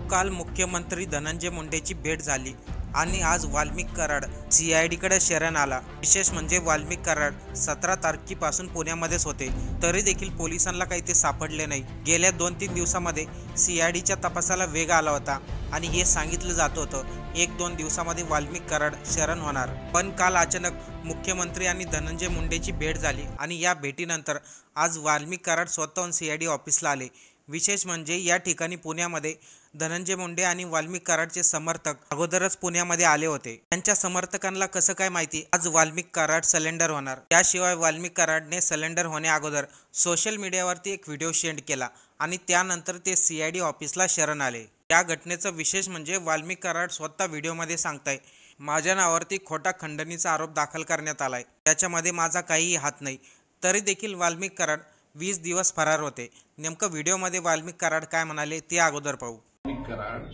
काल मुख्यमंत्री धनंजय मुंडेची भेट झाली आणि आज वाल्मिक कराड सीआयडीकडे शरण आला। विशेष म्हणजे वाल्मिक कराड 17 तारखेपासून पुण्यामध्येच होते, तरी देखील पोलिसांना काही ते सापडले नाही। गेल्या 2-3 दिवसांमध्ये सीआयडीच्या तपासाला वेग आला होता आणि हे सांगितलं जात होतं 1-2 दिवसांमध्ये वाल्मिक कराड शरण होणार। पण काल अचानक मुख्यमंत्री आणि धनंजय मुंडेची भेट झाली आणि या भेटीनंतर आज वाल्मिक कराड स्वतःहून सीआयडी ऑफिसला आले। विशेष म्हणजे या ठिकाणी पुण्यामध्ये धनंजय मुंडे आणि वाल्मिक कराडचे समर्थक अगोदरच पुण्यामध्ये आले होते। त्यांच्या समर्थकांना कसं काय माहिती आज वाल्मिक कराड सरेंडर होणार। त्याशिवाय वाल्मिक कराडने सरेंडर होण्या अगोदर सोशल मीडियावरती एक व्हिडिओ शेअर केला आणि त्यानंतर ते सीआयडी ऑफिसला शरण आले। या घटनेचं विशेष म्हणजे वाल्मिक कराड स्वतः व्हिडिओमध्ये सांगताय, माझ्या नावावरती खोटा खंडणीचा आरोप दाखल करण्यात आलाय, त्याच्यामध्ये माझा काहीही हात नाही। तरी देखील वाल्मिक कराड 20 दिवस फरार होते। नेमकं व्हिडिओमध्ये वाल्मिक कराड काय म्हणाले ते अगोदर पाहू। वाल्मिक कराड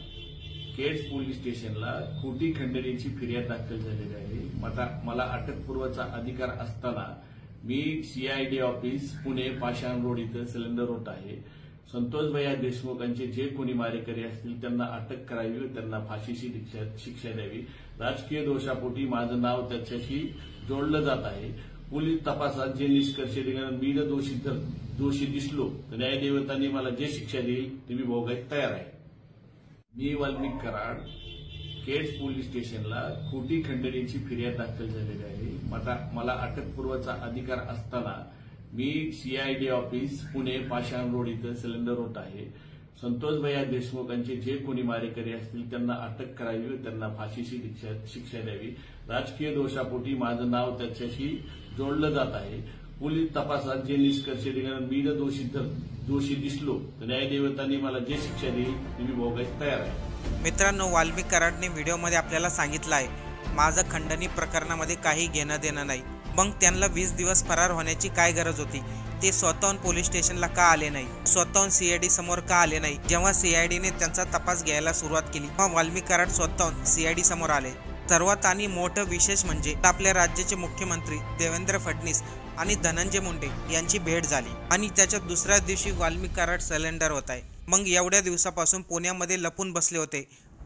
केड्स पोलीस स्टेशनला खोटी खंडणीची फिर्याद दाखल झालेली आहे। मला अटकपूर्वचा अधिकार असताना मी सीआयडी ऑफिस पुणे पाषाण रोड इथं सिलेंडर होत आहे। संतोष भैया देशमुखांचे जे कोणी मारेकरी असतील त्यांना अटक करावी व त्यांना फाशीची शिक्षा द्यावी। राजकीय दोषापोटी माझं नाव त्याच्याशी जोडलं जात आहे। पोलीस तपासात जे निष्कर्ष निघाले, मी जर दोषी दिसलो तर न्यायदेवतांनी मला जे शिक्षा देईल ती मी भोगायला तयार आहे। मी वाल्मिक कराड केड्स पोलीस स्टेशनला खोटी खंडणीची फिर्याद दाखल झालेली आहे। मला अटकपूर्वचा अधिकार असताना मी सीआयडी ऑफिस पुणे पाषाण रोड इथं सिलेंडर होत आहे। संतोष भैया देशमुखांचे जे कोणी मारेकरी असतील त्यांना अटक करावी व त्यांना फाशीची शिक्षा द्यावी। राजकीय दोषापोटी माझं नाव त्याच्याशी जोडलं जात आहे। पोलीस तपासात जे निष्कर्ष निघाले, मी जर दोषी दिसलो तर न्यायदेवतांनी मला जे शिक्षा देईल ती मी भोगायला तयार आहे। मित्रांनो, वाल्मिक कराडने व्हिडिओमध्ये आपल्याला सांगितलं आहे, माझं खंडणी प्रकरणामध्ये काही घेणं देणं नाही। मग त्यांना 20 दिवस फरार होण्याची काय गरज होती? ते स्वतःहून पोलीस स्टेशनला का आले नाही? स्वतःहून सीआयडी समोर का आले नाही? जेव्हा सीआयडीने त्यांचा तपास घ्यायला सुरुवात केली तेव्हा वाल्मिक कराड स्वतःहून सीआयडी समोर आले। सर्वात आणि मोठं विशेष म्हणजे आपल्या राज्याचे मुख्यमंत्री देवेंद्र फडणवीस आणि धनंजय मुंडे यांची भेट झाली आणि त्याच्या दुसऱ्या दिवशी वाल्मिक कराड सरेंडर होत आहे। मग एवढ्या दिवसापासून पुण्यामध्ये लपून बसले होते,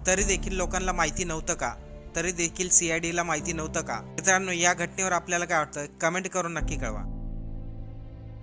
तरी देखील लोकांना माहिती नव्हतं का? तरी देखील सीआयडीला माहिती नव्हतं का? मित्रांनो, या घटनेवर आपल्याला काय वाटतं? कमेंट करून नक्की कळवा।